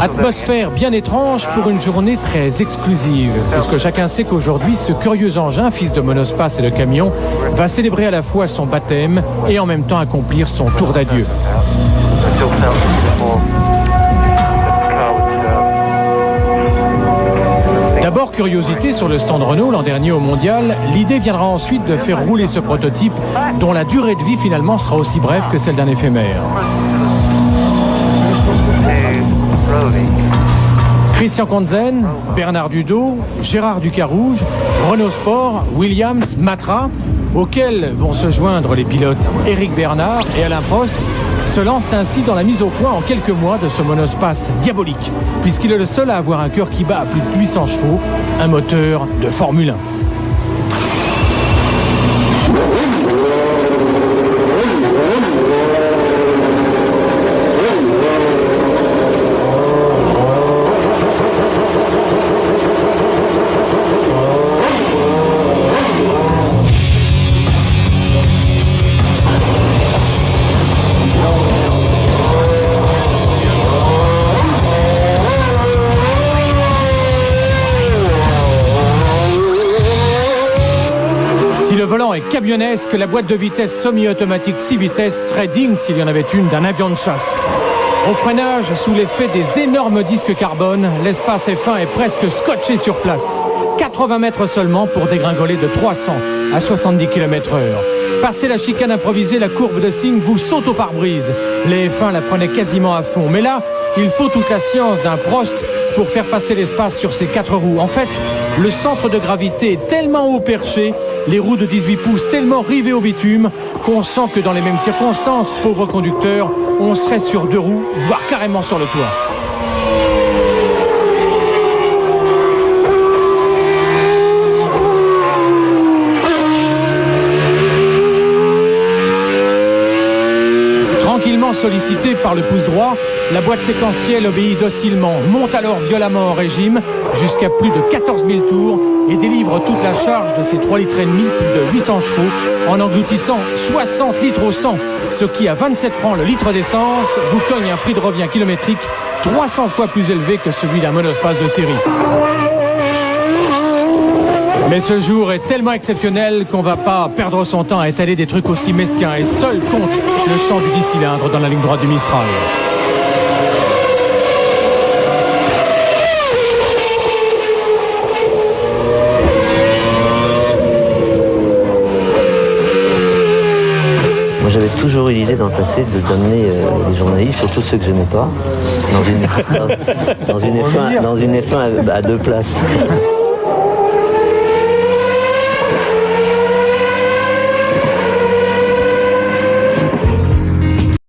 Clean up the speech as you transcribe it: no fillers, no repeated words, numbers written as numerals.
Atmosphère bien étrange pour une journée très exclusive, puisque chacun sait qu'aujourd'hui, ce curieux engin, fils de monospace et de camion, va célébrer à la fois son baptême et en même temps accomplir son tour d'adieu. D'abord, curiosité sur le stand Renault l'an dernier au Mondial, l'idée viendra ensuite de faire rouler ce prototype dont la durée de vie finalement sera aussi brève que celle d'un éphémère. Christian Conzen, Bernard Dudot, Gérard Ducarouge, Renault Sport, Williams, Matra, auxquels vont se joindre les pilotes Éric Bernard et Alain Prost, se lancent ainsi dans la mise au point en quelques mois de ce monospace diabolique, puisqu'il est le seul à avoir un cœur qui bat à plus de 800 chevaux, un moteur de Formule 1. Le volant est camionnesque, la boîte de vitesse semi-automatique 6 vitesses serait digne, s'il y en avait une, d'un avion de chasse. Au freinage, sous l'effet des énormes disques carbone, l'espace F1 est presque scotché sur place. 80 mètres seulement pour dégringoler de 300 à 70 km/h. Passé la chicane improvisée, la courbe de signe vous saute au pare-brise. Les F1 la prenaient quasiment à fond. Mais là, il faut toute la science d'un Prost pour faire passer l'espace sur ces 4 roues. En fait, le centre de gravité est tellement haut perché, les roues de 18 pouces tellement rivées au bitume, qu'on sent que dans les mêmes circonstances, pauvre conducteur, on serait sur 2 roues, voire carrément sur le toit. Tranquillement sollicitée par le pouce droit, la boîte séquentielle obéit docilement, monte alors violemment en régime jusqu'à plus de 14 000 tours et délivre toute la charge de ses 3,5 litres, plus de 800 chevaux, en engloutissant 60 litres au 100, ce qui à 27 francs le litre d'essence vous cogne un prix de revient kilométrique 300 fois plus élevé que celui d'un monospace de série. Mais ce jour est tellement exceptionnel qu'on va pas perdre son temps à étaler des trucs aussi mesquins et seul compte le chant du 10 cylindres dans la ligne droite du Mistral. Moi j'avais toujours eu l'idée dans le passé d'amener les journalistes, surtout ceux que j'aimais pas, dans une F1 à 2 places.